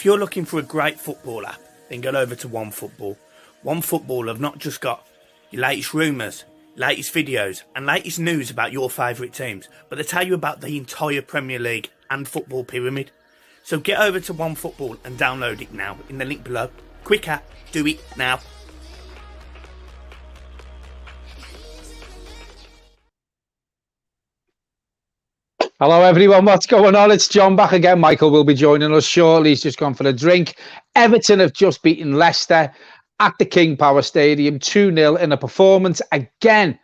you're looking for a great football app, then get over to OneFootball. OneFootball have not just got your latest rumours, latest videos and latest news about your favourite teams, but they tell you about the entire Premier League and football pyramid. So get over to OneFootball and download it now in the link below. Quick app, do it now. Hello everyone, what's going on? It's John back again. Michael will be joining us shortly. He's just gone for a drink. Everton have just beaten Leicester at the King Power Stadium 2-0 in a performance again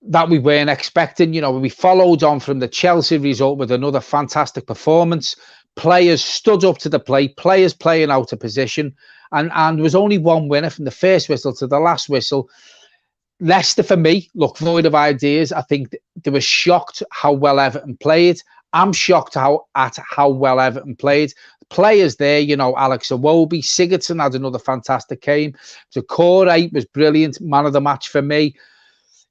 that we weren't expecting. You know, we followed on from the Chelsea result with another fantastic performance. Players stood up to the plate, players playing out of position, and there was only one winner from the first whistle to the last whistle. Leicester, for me, look void of ideas. I think they were shocked how well Everton played. I'm shocked at how well Everton played. The players there, you know, Alex Iwobi, Sigurdsson had another fantastic game. Doucoure was brilliant, man of the match for me.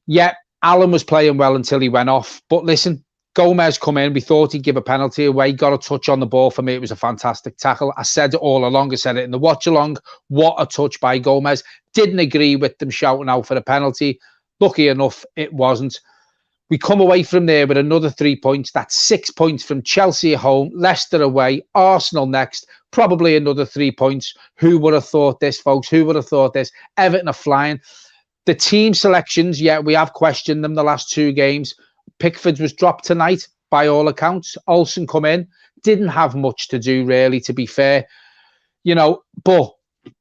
Yeah, Alan was playing well until he went off. But listen, Gomez come in. We thought he'd give a penalty away. Got a touch on the ball. For me, it was a fantastic tackle. I said it all along. I said it in the watch along. What a touch by Gomez. Didn't agree with them shouting out for a penalty. Lucky enough, it wasn't. We come away from there with another 3 points. That's 6 points from Chelsea at home, Leicester away, Arsenal next. Probably another 3 points. Who would have thought this, folks? Who would have thought this? Everton are flying. The team selections, yeah, we have questioned them the last two games. Pickford was dropped tonight, by all accounts. Olsen come in. Didn't have much to do, really, to be fair. You know, but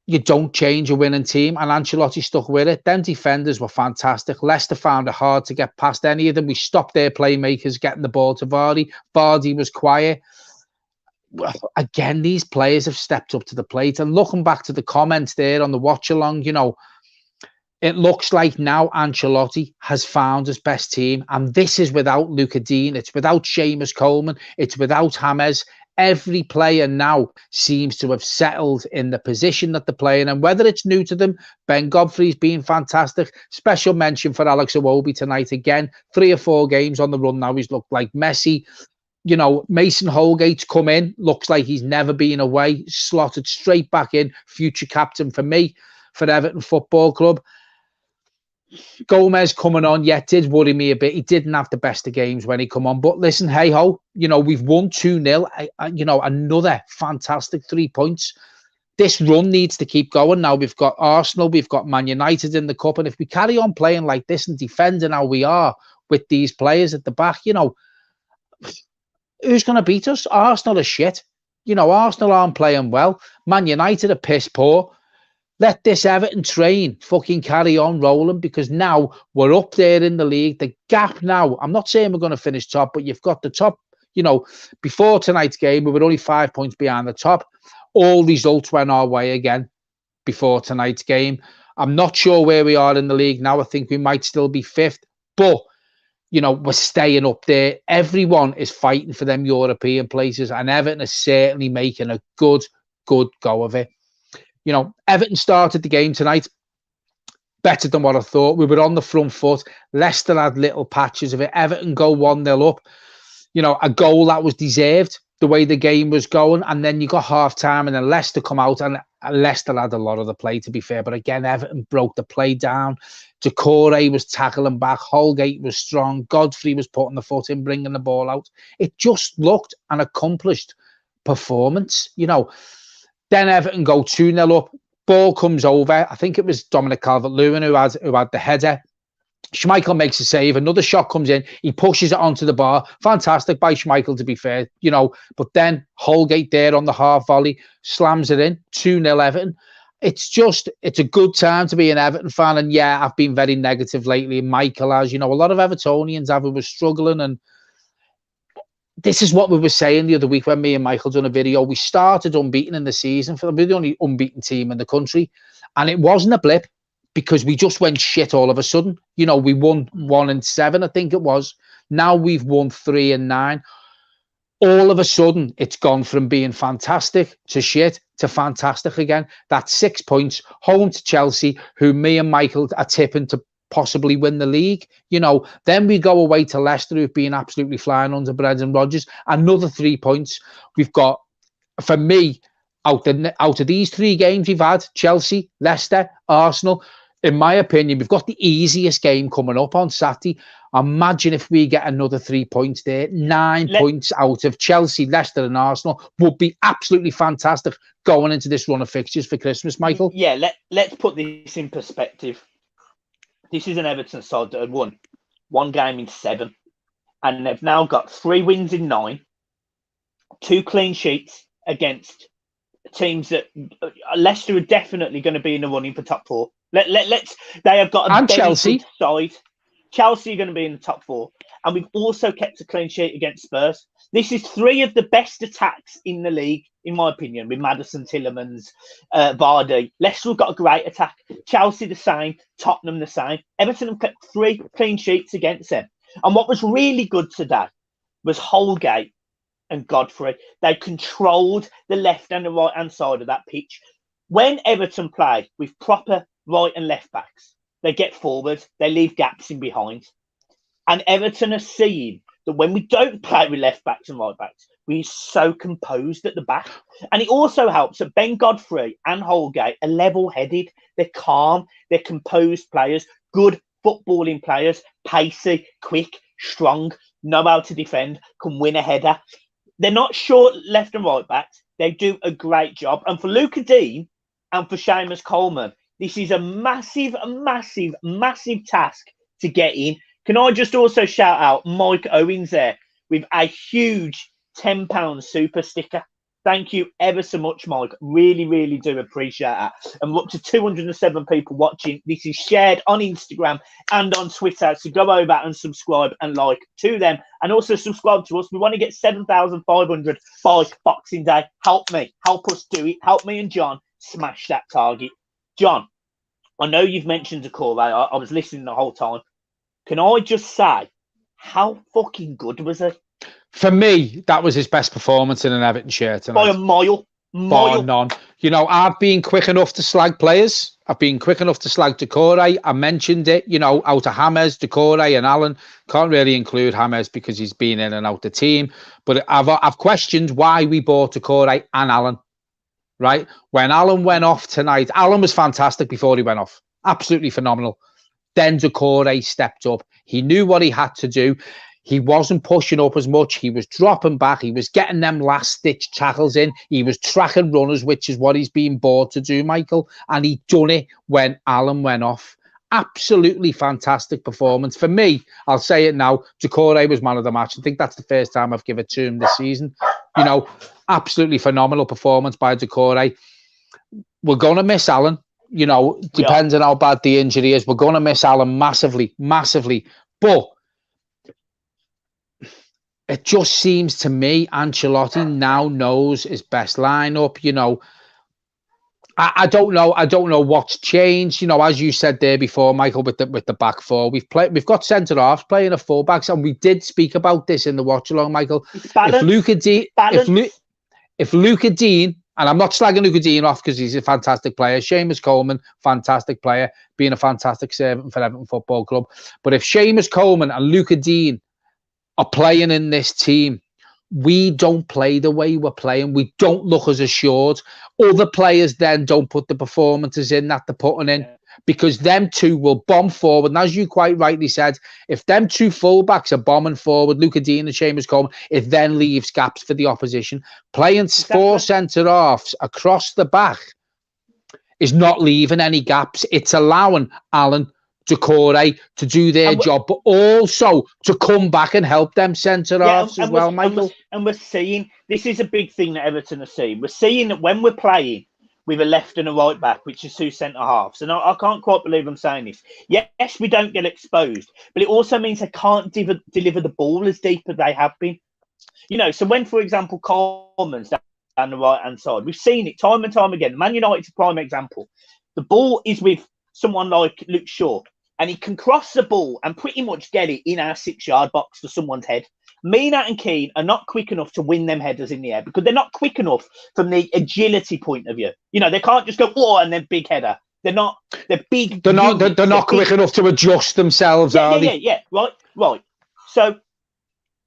you don't change a winning team, and Ancelotti stuck with it. Them defenders were fantastic. Leicester found it hard to get past any of them. We stopped their playmakers getting the ball to Vardy. Vardy was quiet. Again, these players have stepped up to the plate. And looking back to the comments there on the watch-along, you know, it looks like now Ancelotti has found his best team. And this is without Luca Dean. It's without Seamus Coleman. It's without James. Every player now seems to have settled in the position that they're playing. And whether it's new to them, Ben Godfrey's been fantastic. Special mention for Alex Iwobi tonight. Again, 3 or 4 games on the run now. He's looked like Messi. You know, Mason Holgate's come in. Looks like he's never been away. Slotted straight back in. Future captain for me, for Everton Football Club. Gomez coming on, yeah, did worry me a bit. He didn't have the best of games when he come on. But listen, hey-ho, you know, we've won 2-0. You know, another fantastic 3 points. This run needs to keep going. Now we've got Arsenal, we've got Man United in the Cup. And if we carry on playing like this and defending how we are with these players at the back, you know, who's going to beat us? Arsenal are shit. You know, Arsenal aren't playing well. Man United are piss poor. Let this Everton train fucking carry on rolling, because now we're up there in the league. The gap now, I'm not saying we're going to finish top, but you've got the top, you know, before tonight's game, we were only 5 points behind the top. All results went our way again before tonight's game. I'm not sure where we are in the league now. I think we might still be 5th, but, you know, we're staying up there. Everyone is fighting for them European places, and Everton is certainly making a good go of it. You know, Everton started the game tonight better than what I thought. We were on the front foot. Leicester had little patches of it. Everton go 1-0 up. You know, a goal that was deserved the way the game was going. And then you got half-time and then Leicester come out, and Leicester had a lot of the play, to be fair. But again, Everton broke the play down. Doucoure was tackling back. Holgate was strong. Godfrey was putting the foot in, bringing the ball out. It just looked an accomplished performance, you know. Then Everton go 2-0 up. Ball comes over. I think it was Dominic Calvert-Lewin who had the header. Schmeichel makes a save. Another shot comes in. He pushes it onto the bar. Fantastic by Schmeichel, to be fair, you know. But then Holgate there on the half volley slams it in. 2-0 Everton. It's a good time to be an Everton fan. And yeah, I've been very negative lately. Michael has, you know, a lot of Evertonians have, who were struggling, and this is what we were saying the other week when me and Michael done a video. We started unbeaten in the season. We're the only unbeaten team in the country. And it wasn't a blip, because we just went shit all of a sudden. You know, we won 1-7, I think it was. Now we've won 3-9. All of a sudden, it's gone from being fantastic to shit to fantastic again. That's 6 points, home to Chelsea, who me and Michael are tipping to possibly win the league. You know, then we go away to Leicester, who've been absolutely flying under Brendan Rodgers. Another 3 points. We've got, for me, out of these 3 games we've had, Chelsea, Leicester, Arsenal, in my opinion, we've got the easiest game coming up on Saturday. Imagine if we get another 3 points there. 9 points out of Chelsea, Leicester and Arsenal would be absolutely fantastic going into this run of fixtures for Christmas, Michael. Yeah, let's put this in perspective. This is an Everton side that had won 1 game in 7. And they've now got 3 wins in 9, 2 clean sheets against teams that Leicester are definitely going to be in the running for top 4. They have got a Chelsea good side. Chelsea are going to be in the top 4, and we've also kept a clean sheet against Spurs. This is 3 of the best attacks in the league, in my opinion, with Maddison, Tielemans, Vardy. Leicester have got a great attack. Chelsea the same. Tottenham the same. Everton have kept 3 clean sheets against them. And what was really good today was Holgate and Godfrey. They controlled the left and the right hand side of that pitch. When Everton play with proper right and left backs, they get forward, they leave gaps in behind. And Everton are seeing that when we don't play with left backs and right backs, we're so composed at the back. And it also helps that Ben Godfrey and Holgate are level-headed. They're calm, they're composed players, good footballing players, pacey, quick, strong, know how to defend, can win a header. They're not short left and right backs. They do a great job. And for Luca Dean and for Seamus Coleman, this is a massive, massive, massive task to get in. Can I just also shout out Mike Owens there with a huge £10 super sticker? Thank you ever so much, Mike. Really, really do appreciate that. And we're up to 207 people watching. This is shared on Instagram and on Twitter. So go over and subscribe and like to them. And also subscribe to us. We want to get 7,500 by Boxing Day. Help me. Help us do it. Help me and John smash that target. John, I know you've mentioned Doucoure. I was listening the whole time. Can I just say, how fucking good was he? For me, that was his best performance in an Everton shirt tonight. By a mile. Bar none. You know, I've been quick enough to slag players. I've been quick enough to slag Doucoure. I mentioned it, you know, out of James, Doucoure and Allen. Can't really include James because he's been in and out the team. But I've questioned why we bought Doucoure and Allen, right? When Allen went off tonight, Allen was fantastic before he went off. Absolutely phenomenal. Then Doucoure stepped up. He knew what he had to do. He wasn't pushing up as much. He was dropping back. He was getting them last-ditch tackles in. He was tracking runners, which is what he's been bought to do, Michael. And he done it when Allen went off. Absolutely fantastic performance. For me, I'll say it now, Doucoure was man of the match. I think that's the first time I've given it to him this season. You know, absolutely phenomenal performance by Doucoure. We're going to miss Allen. You know, depends on how bad the injury is. We're going to miss Allen massively, massively. But it just seems to me Ancelotti now knows his best lineup. You know, I don't know. I don't know what's changed. You know, as you said there before, Michael, with the back 4, we've got centre halves playing a fullbacks, and we did speak about this in the watch along, Michael. If Luca Dean, and I'm not slagging Luca Dean off because he's a fantastic player. Seamus Coleman, fantastic player, being a fantastic servant for Everton Football Club. But if Seamus Coleman and Luca Dean are playing in this team, we don't play the way we're playing. We don't look as assured. Other players then don't put the performances in that they're putting in, because them two will bomb forward. And as you quite rightly said, if them two fullbacks are bombing forward, Luca Dean and Seamus Coleman, it then leaves gaps for the opposition. Playing 4 centre-halves across the back is not leaving any gaps. It's allowing Allen, Doucoure to do their job, but also to come back and help them centre-halves as well, Michael. And we're seeing, this is a big thing that Everton are seeing. We're seeing that when we're playing with a left and a right back, which is 2 centre-halves, and I can't quite believe I'm saying this. Yes, we don't get exposed, but it also means they can't deliver the ball as deep as they have been. You know, so when, for example, Coleman's down the right-hand side, we've seen it time and time again. Man United's a prime example. The ball is with someone like Luke Shaw, and he can cross the ball and pretty much get it in our 6-yard box for someone's head. Mina and Keane are not quick enough to win them headers in the air because they're not quick enough from the agility point of view. You know, they can't just go, oh, and then big header. They're big. They're not quick enough to adjust themselves, are they? Yeah. Right. So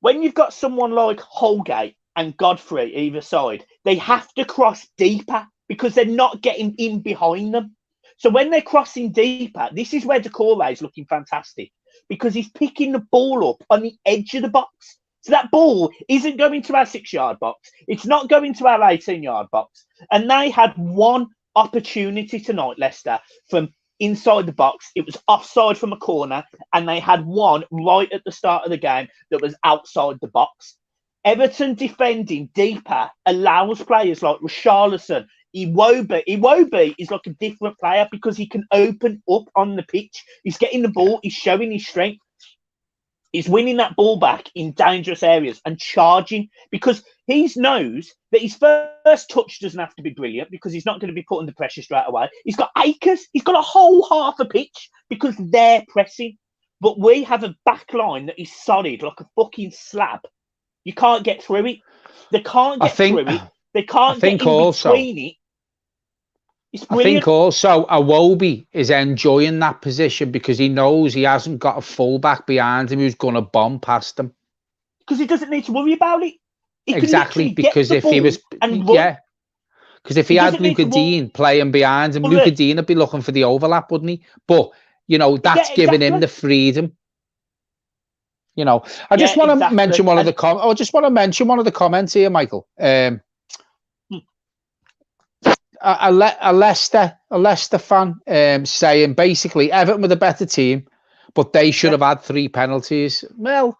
when you've got someone like Holgate and Godfrey either side, they have to cross deeper because they're not getting in behind them. So when they're crossing deeper, this is where Doucoure is looking fantastic because he's picking the ball up on the edge of the box. So that ball isn't going to our 6-yard box. It's not going to our 18-yard box. And they had one opportunity tonight, Leicester, from inside the box. It was offside from a corner, and they had one right at the start of the game that was outside the box. Everton defending deeper allows players like Richarlison, Iwobi is like a different player because he can open up on the pitch. He's getting the ball. He's showing his strength. He's winning that ball back in dangerous areas and charging because he knows that his first touch doesn't have to be brilliant because he's not going to be put under pressure straight away. He's got acres. He's got a whole half a pitch because they're pressing. But we have a back line that is solid like a fucking slab. You can't get through it. They can't get through it. They can't get in between it. I think also Iwobi is enjoying that position because he knows he hasn't got a fullback behind him who's going to bomb past him. Because he doesn't need to worry about it. Exactly, because if he was, because if he had Luca Dean playing behind him, Luca Dean would be looking for the overlap, wouldn't he? But, you know, that's giving him the freedom. You know, I just want to mention one of the comments here, Michael. A Leicester fan saying basically Everton were the better team, but they should have had 3 penalties. Well,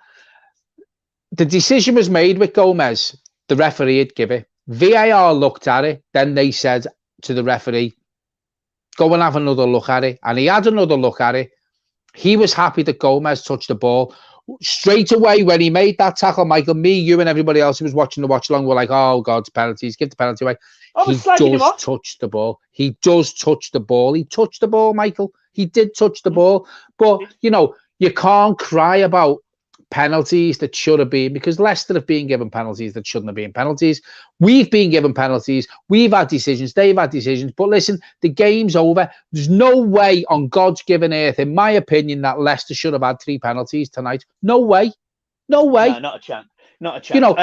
the decision was made with Gomez. The referee had given it. VAR looked at it. Then they said to the referee, go and have another look at it. And he had another look at it. He was happy that Gomez touched the ball. Straight away, when he made that tackle, Michael, me, you, and everybody else who was watching the watch along were like, oh, God's penalties, give the penalty away. He does touch the ball. He does touch the ball. He touched the ball, Michael. He did touch the ball. But, you know, you can't cry about penalties that should have been, because Leicester have been given penalties that shouldn't have been penalties. We've been given penalties. We've had decisions. They've had decisions. But listen, the game's over. There's no way on God's given earth, in my opinion, that Leicester should have had 3 penalties tonight. No way. No way. No, not a chance. Not a chance. You know,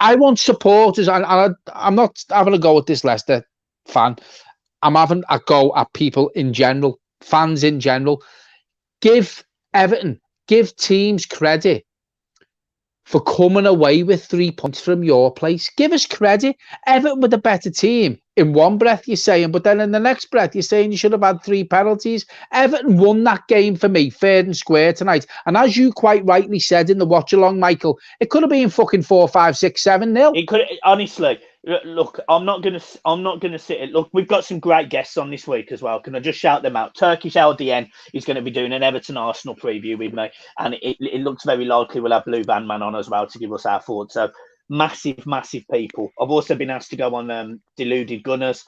I want supporters, and I'm not having a go at this Leicester fan. I'm having a go at people in general, fans in general. Give Everton, give teams credit for coming away with 3 points from your place. Give us credit. Everton were the better team. In one breath, you're saying, but then in the next breath, you're saying you should have had 3 penalties. Everton won that game for me, fair and square tonight. And as you quite rightly said in the watch along, Michael, it could have been fucking 4-5, 6, 7-0. It could, honestly. Look, I'm not gonna sit it. Look, we've got some great guests on this week as well. Can I just shout them out? Turkish LDN is going to be doing an Everton Arsenal preview with me, and it looks very likely we'll have Blue Bandman on as well to give us our thoughts. So massive people. I've also been asked to go on Deluded Gunners.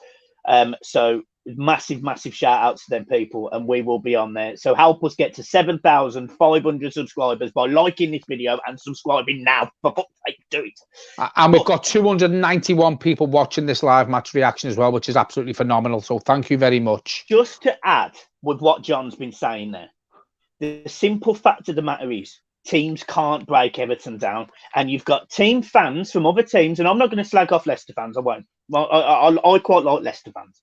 So massive shout out to them people, and we will be on there. So help us get to 7,500 subscribers by liking this video and subscribing now. For fuck's sake, do it. And we've got 291 people watching this live match reaction as well, which is absolutely phenomenal. So thank you very much. Just to add with what John's been saying there, the simple fact of the matter is teams can't break Everton down, and you've got team fans from other teams, and I'm not going to slag off Leicester fans. I won't. Well, I quite like Leicester fans.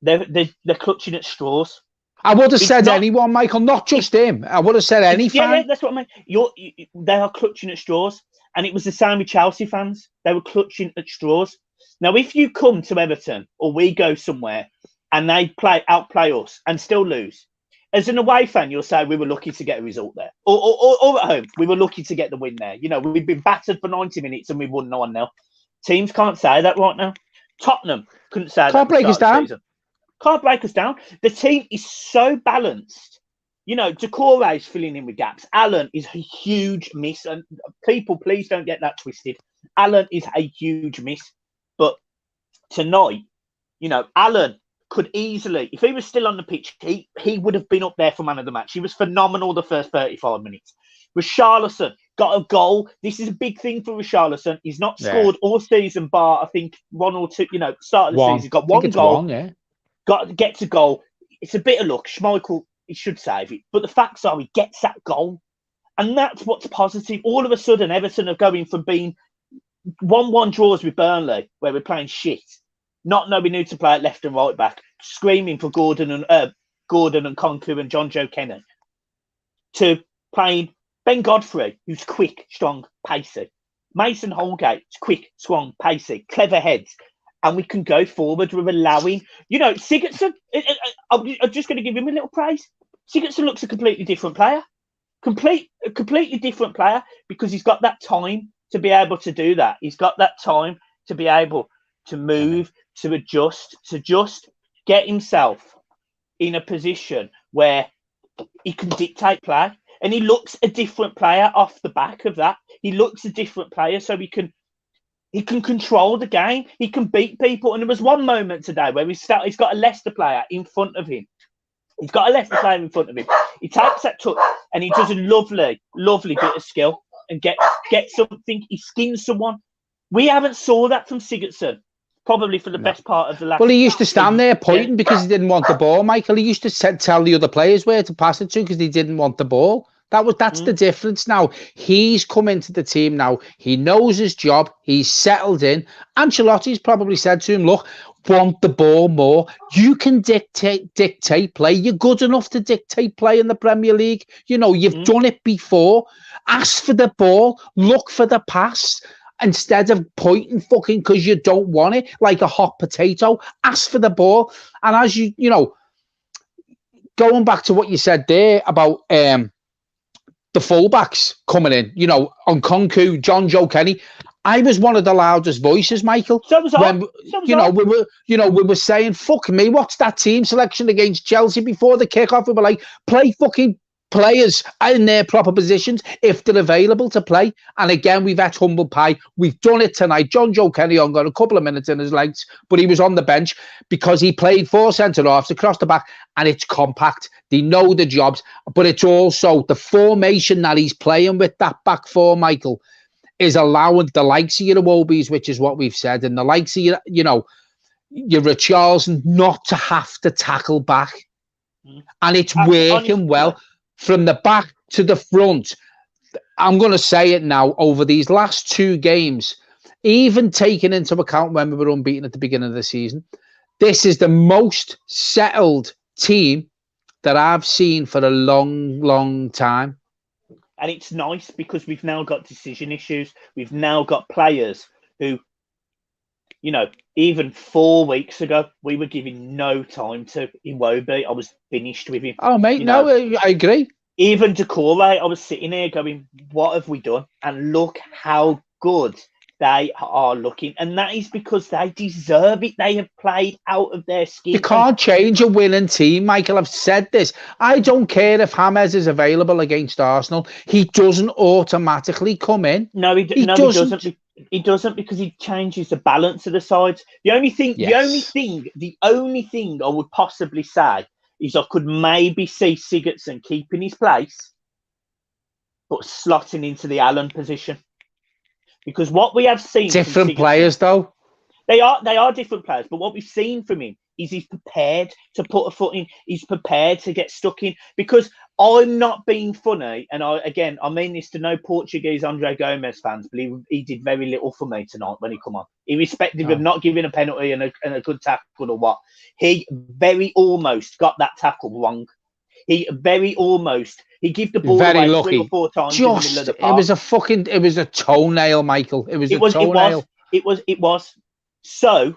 They're clutching at straws. I would have said anyone, Michael, not just him. I would have said any fan. Yeah, that's what I mean. They are clutching at straws. And it was the same with Chelsea fans. They were clutching at straws. Now, if you come to Everton or we go somewhere and they outplay us and still lose, as an away fan, you'll say we were lucky to get a result there. Or at home, we were lucky to get the win there. You know, we've been battered for 90 minutes and we won 9-0. Teams can't say that right now. Tottenham couldn't say that. Can't break us down. Can't break us down. The team is so balanced. You know, Doucoure is filling in with gaps. Allen is a huge miss. And people, please don't get that twisted. Allen is a huge miss. But tonight, you know, Allen could easily, if he was still on the pitch, he would have been up there for man of the match. He was phenomenal the first 35 minutes. Richarlison got a goal. This is a big thing for Richarlison. He's not scored all season, bar, I think, 1 or 2, you know, start of the season. He's got 1 goal. Gets a goal. It's a bit of luck. Schmeichel, he should save it. But the facts are he gets that goal. And that's what's positive. All of a sudden, Everton are going from being 1-1 draws with Burnley, where we're playing shit, not knowing who to play at left and right back, screaming for Gordon and Konku and John Joe Kennan, to playing Ben Godfrey, who's quick, strong, pacey. Mason Holgate, quick, strong, pacey, clever heads. And we can go forward. We're allowing, Sigurdsson, I'm just going to give him a little praise. Sigurdsson looks a completely different player. A completely different player, because he's got that time to be able to do that. He's got that time to be able to move, to adjust, to just get himself in a position where he can dictate play. And he looks a different player off the back of that. He looks a different player, so he can control the game. He can beat people. And there was one moment today where he's got a Leicester player in front of him. He takes that touch and he does a lovely, lovely bit of skill and get something. He skins someone. We haven't saw that from Sigurdsson, probably for the best part of the last. Well, he used to stand there pointing because he didn't want the ball, Michael. He used to tell the other players where to pass it to because he didn't want the ball. That's the difference now. He's come into the team now. He knows his job. He's settled in. Ancelotti's probably said to him, look, want the ball more. You can dictate play. You're good enough to dictate play in the Premier League. You've done it before. Ask for the ball. Look for the pass. Instead of pointing fucking because you don't want it like a hot potato. Ask for the ball. And as going back to what you said there about the fullbacks coming in, on Konku, John Joe Kenny. I was one of the loudest voices, Michael. So was I. We were saying, fuck me, what's that team selection against Chelsea before the kickoff? We were like, play fucking players in their proper positions if they're available to play. And again, we've had humble pie. We've done it tonight. John Joe Kenny got a couple of minutes in his legs, but he was on the bench because he played 4 centre-halves across the back, and it's compact. They know the jobs, but it's also the formation that he's playing with, that back four, Michael, is allowing the likes of your Iwobi's, which is what we've said, and the likes of your Richarlison not to have to tackle back. And it's working well. From the back to the front, I'm going to say it now, over these last 2 games, even taking into account when we were unbeaten at the beginning of the season, this is the most settled team that I've seen for a long, long time. And it's nice because we've now got decision issues. We've now got players who, even 4 weeks ago, we were giving no time to Iwobi. I was finished with him. Oh, mate, I agree. Even Doucoure, I was sitting here going, what have we done? And look how good they are looking. And that is because they deserve it. They have played out of their skin. You can't change a winning team, Michael. I've said this. I don't care if James is available against Arsenal. He doesn't automatically come in. No, he doesn't. He doesn't, because he changes the balance of the sides. The only thing I would possibly say is I could maybe see Sigurdsson keeping his place, but slotting into the Allen position. Because what we have seen, different players though. They are different players, but what we've seen from him is he's prepared to put a foot in. He's prepared to get stuck in. Because I'm not being funny, and I mean this to no Portuguese Andre Gomez fans, but he did very little for me tonight when he come on. Irrespective of not giving a penalty and a good tackle or what, he very almost got that tackle wrong. He gave the ball very away lucky. 3 or 4 times in the middle of the park. It was a toenail, Michael. It was a toenail. It was. So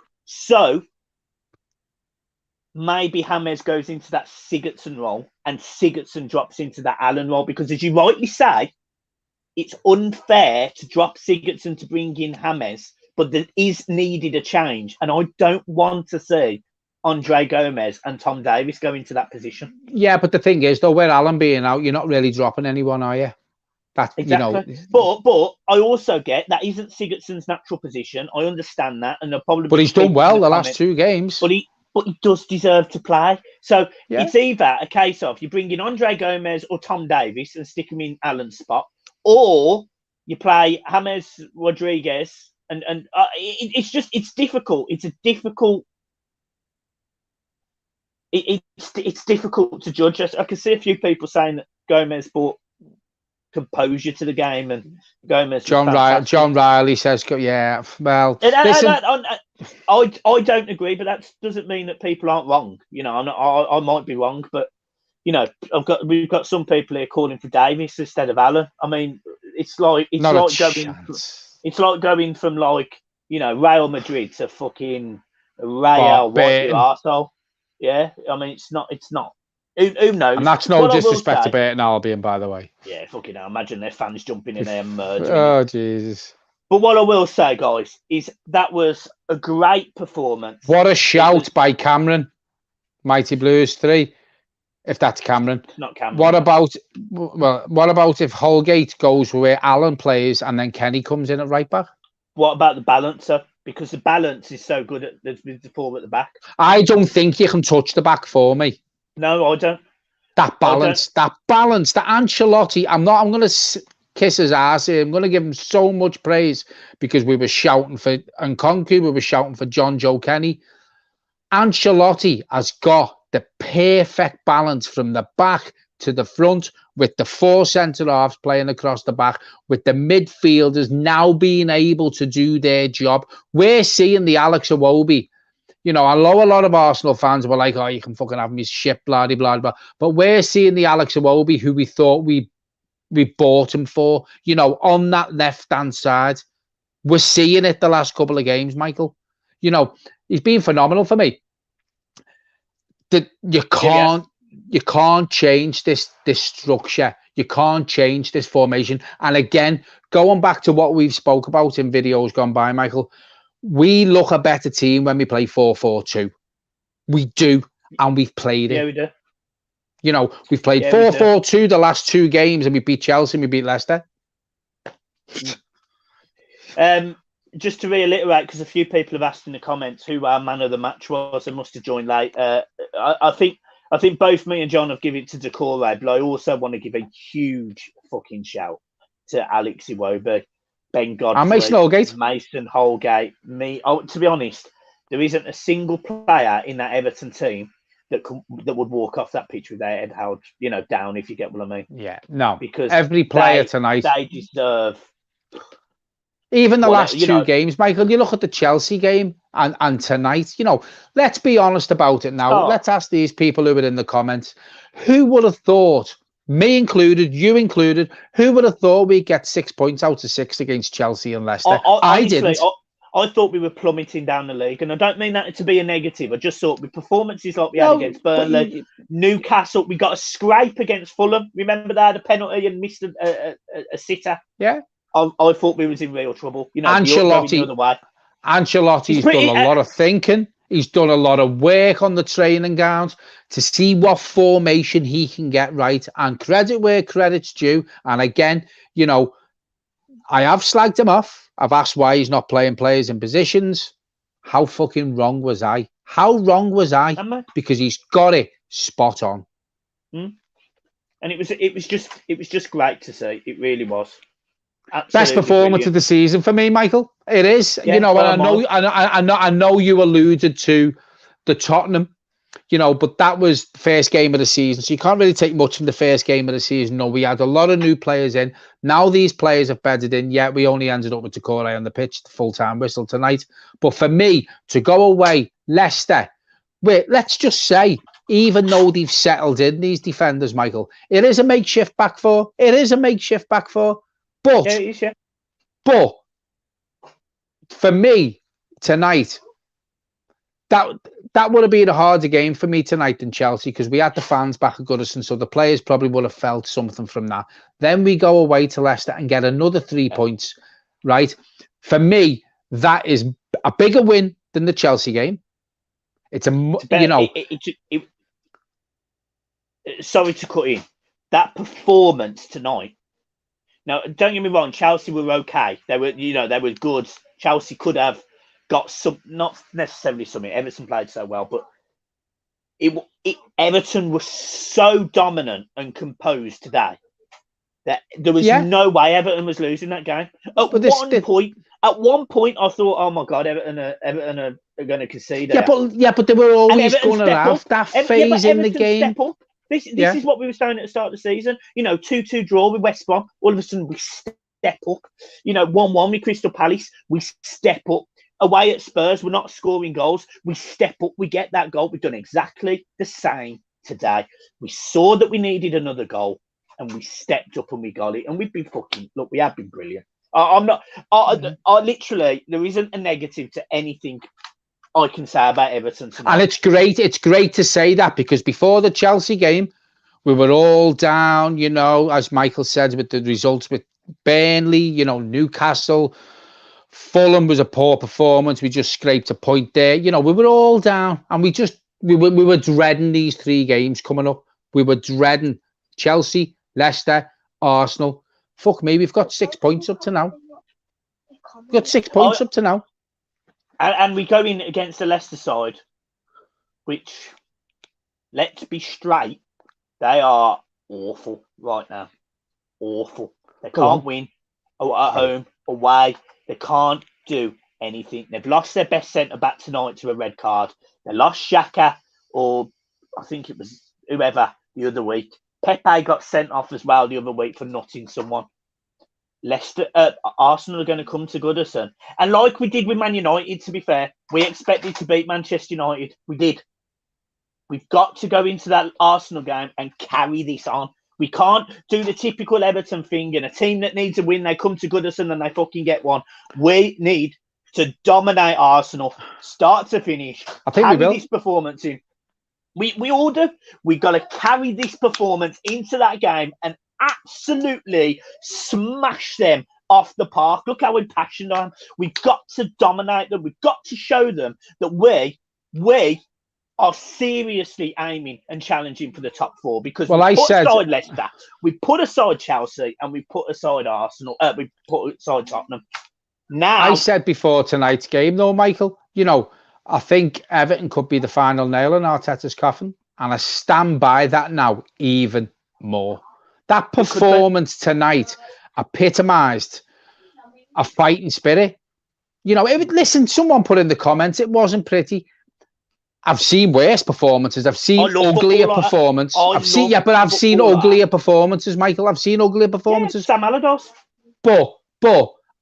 maybe James goes into that Sigurdsson role and Sigurdsson drops into that Allen role, because as you rightly say, it's unfair to drop Sigurdsson to bring in James, but there is needed a change. And I don't want to see Andre Gomez and Tom Davies go into that position. Yeah, but the thing is, though, with Allen being out, you're not really dropping anyone, are you? Exactly. But I also get that isn't Sigurdsson's natural position. I understand that, and but he's done well the last 2 games. But he does deserve to play. So it's either a case of you bring in Andre Gomez or Tom Davies and stick him in Allen's spot, or you play James Rodriguez, and it's difficult. It's a difficult. It's difficult to judge. I can see a few people saying that Gomez brought composure to the game, and Gomez. John Riley says, "Yeah, well, listen, I don't agree, but that doesn't mean that people aren't wrong. I might be wrong, but we've got some people here calling for Davis instead of Allen. I mean, it's like going from Real Madrid to fucking Real what your arsehole. Yeah, I mean, it's not. Who knows? And that's no disrespect to Burton Albion, by the way. Yeah, fucking hell. Imagine their fans jumping in there and merging. Oh, Jesus. But what I will say, guys, is that was a great performance. What a shout by Cameron. Mighty Blues 3. If that's Cameron. Not Cameron. What about if Holgate goes where Allen plays and then Kenny comes in at right back? What about the balancer? Because the balance is so good at the four at the back. I don't think you can touch the back for me. No, I don't. That balance, that Ancelotti. I'm going to kiss his ass here. I'm going to give him so much praise because we were shouting for Nkunku, we were shouting for John Joe Kenny. Ancelotti has got the perfect balance from the back to the front, with the 4 centre-halves playing across the back, with the midfielders now being able to do their job. We're seeing the Alex Iwobi. I know a lot of Arsenal fans were like, "Oh, you can fucking have him, his shit, blah, blah, blah, blah." But we're seeing the Alex Iwobi who we thought we bought him for, on that left-hand side. We're seeing it the last couple of games, Michael. He's been phenomenal for me. You can't change this structure. You can't change this formation. And again, going back to what we've spoke about in videos gone by, Michael, we look a better team when we play 4-4-2. We do, and we've played it. Yeah, we do. We've played 4-4-2 the last 2 games, and we beat Chelsea and we beat Leicester. Just to reiterate, because a few people have asked in the comments who our man of the match was and must have joined late. I think both me and John have given it to Doucoure, but I also want to give a huge fucking shout to Alex Iwobi, Ben Godfrey, and Mason Holgate. To be honest, there isn't a single player in that Everton team that would walk off that pitch with their head held, down, if you get what I mean. Yeah, no. Because every player tonight, they deserve. Even the last 2 games, Michael, you look at the Chelsea game and tonight, let's be honest about it now. Let's ask these people who were in the comments, who would have thought, me included, you included, who would have thought we'd get 6 points out of 6 against Chelsea and Leicester? I didn't. I thought we were plummeting down the league, and I don't mean that to be a negative. I just thought with performances like we had against Burnley, Newcastle, we got a scrape against Fulham. Remember they had a penalty and missed a sitter? Yeah. I thought we was in real trouble. Ancelotti's done a lot of thinking. He's done a lot of work on the training grounds to see what formation he can get right, and credit where credit's due. And again, I have slagged him off. I've asked why he's not playing players in positions. How fucking wrong was I? How wrong was I? Because he's got it spot on. And it was just great to see. It really was. Absolutely best performance brilliant. Of the season for me, Michael. It is. And I know you alluded to the Tottenham. But that was the first game of the season, so you can't really take much from the first game of the season. No, we had a lot of new players in. Now these players have bedded in. Yeah, we only ended up with Doucoure on the pitch, the full-time whistle tonight. But for me, to go away, Leicester, let's just say, even though they've settled in, these defenders, Michael, it is a makeshift back four. But, yeah, it is, yeah. But, for me, tonight, that would have been a harder game for me tonight than Chelsea, because we had the fans back at Goodison, so the players probably would have felt something from that. Then we go away to Leicester and get another 3 points, right? For me, that is a bigger win than the Chelsea game. Sorry to cut in. That performance tonight. Now, don't get me wrong. Chelsea were okay. They were good. Chelsea could have got some, not necessarily something. Everton played so well, but Everton was so dominant and composed today that there was no way Everton was losing that game. At one point, I thought, "Oh my God, Everton are going to concede." But they were always going to have that phase in the game. This is what we were saying at the start of the season. 2-2 draw with West Brom. All of a sudden, we step up. 1-1 with Crystal Palace. We step up. Away at Spurs, we're not scoring goals. We step up. We get that goal. We've done exactly the same today. We saw that we needed another goal, and we stepped up and we got it. And we've been we have been brilliant. I literally, there isn't a negative to anything I can say about Everton tonight. And it's great. It's great to say that, because before the Chelsea game, we were all down, as Michael said, with the results with Burnley, Newcastle, Fulham was a poor performance. We just scraped a point there. We were all down, and we were dreading these 3 games coming up. We were dreading Chelsea, Leicester, Arsenal. Fuck me, we've got 6 points up to now. We've got 6 points up to now. And we go in against the Leicester side, which, let's be straight, they are awful right now. Awful. They can't win at home, away. They can't do anything. They've lost their best centre-back tonight to a red card. They lost Xhaka, or I think it was whoever, the other week. Pepe got sent off as well the other week for nutting someone. Arsenal are going to come to Goodison. And like we did with Man United, to be fair, we expected to beat Manchester United. We did. We've got to go into that Arsenal game and carry this on. We can't do the typical Everton thing, and a team that needs a win, they come to Goodison and they fucking get one. We need to dominate Arsenal, start to finish. I think we will. This performance in. We all do. We've got to carry this performance into that game and absolutely smash them off the park. Look how impassioned I am. We've got to dominate them. We've got to show them that we are seriously aiming and challenging for the top 4, because we put aside Leicester, we put aside Chelsea, and we put aside Arsenal. We put aside Tottenham. Now, I said before tonight's game, though, Michael, I think Everton could be the final nail in Arteta's coffin, and I stand by that now even more. That performance tonight epitomised a fighting spirit. Listen, someone put in the comments, it wasn't pretty. I've seen worse performances. I've seen uglier performances. I've seen uglier performances, Michael. I've seen uglier performances. Sam Allardyce. But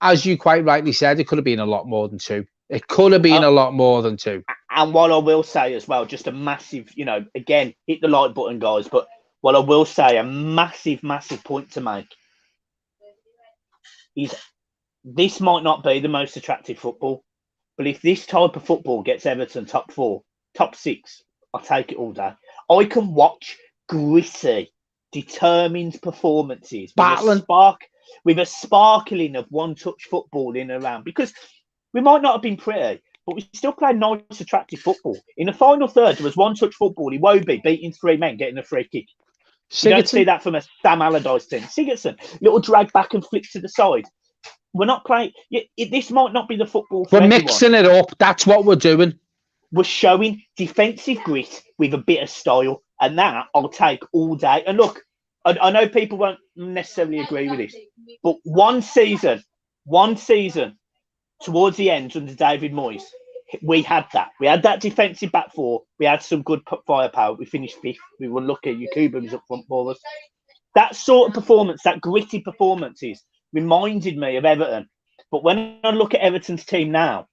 as you quite rightly said, it could have been a lot more than 2. It could have been a lot more than 2. And what I will say as well, just a massive, again, hit the like button, guys. But what I will say, a massive, massive point to make is this might not be the most attractive football, but if this type of football gets Everton top 4, top 6, I'll take it all day. I can watch gritty, determined performances with a sparkling of one-touch football in and around, because we might not have been pretty, but we still played nice, attractive football. In the final third, there was one-touch football. Iwobi beating 3 men, getting a free kick. You don't see that from a Sam Allardyce team. Sigurdsson, little drag back and flick to the side. We're not playing. This might not be the football for everyone. Mixing it up. That's what we're doing. We're showing defensive grit with a bit of style, and that I'll take all day. And look, I know people won't necessarily agree with this, but one season towards the end under David Moyes, we had that. We had that defensive back 4. We had some good firepower. We finished 5th. We were lucky. Yakuba was up front for us. That sort of performance, that gritty performances, reminded me of Everton. But when I look at Everton's team now,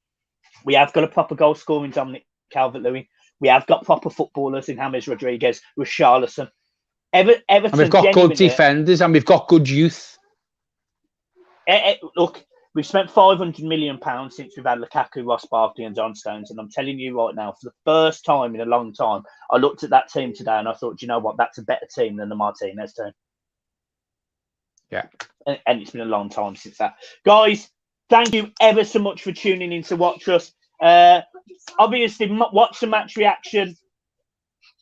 we have got a proper goal scoring Dominic Calvert-Lewin. We have got proper footballers in James Rodriguez, Richarlison. Everton, and we've got good defenders, and we've got good youth. Look, we've spent £500 million since we've had Lukaku, Ross Barkley and John Stones. And I'm telling you right now, for the first time in a long time, I looked at that team today and I thought, you know what, that's a better team than the Martinez team. Yeah. And it's been a long time since that. Guys, thank you ever so much for tuning in to watch us. Obviously, watch the match reaction.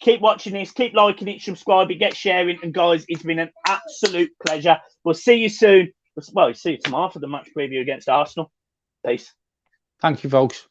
Keep watching this. Keep liking it, subscribing, get sharing. And guys, it's been an absolute pleasure. We'll see you soon. Well, see you tomorrow for the match preview against Arsenal. Peace. Thank you, folks.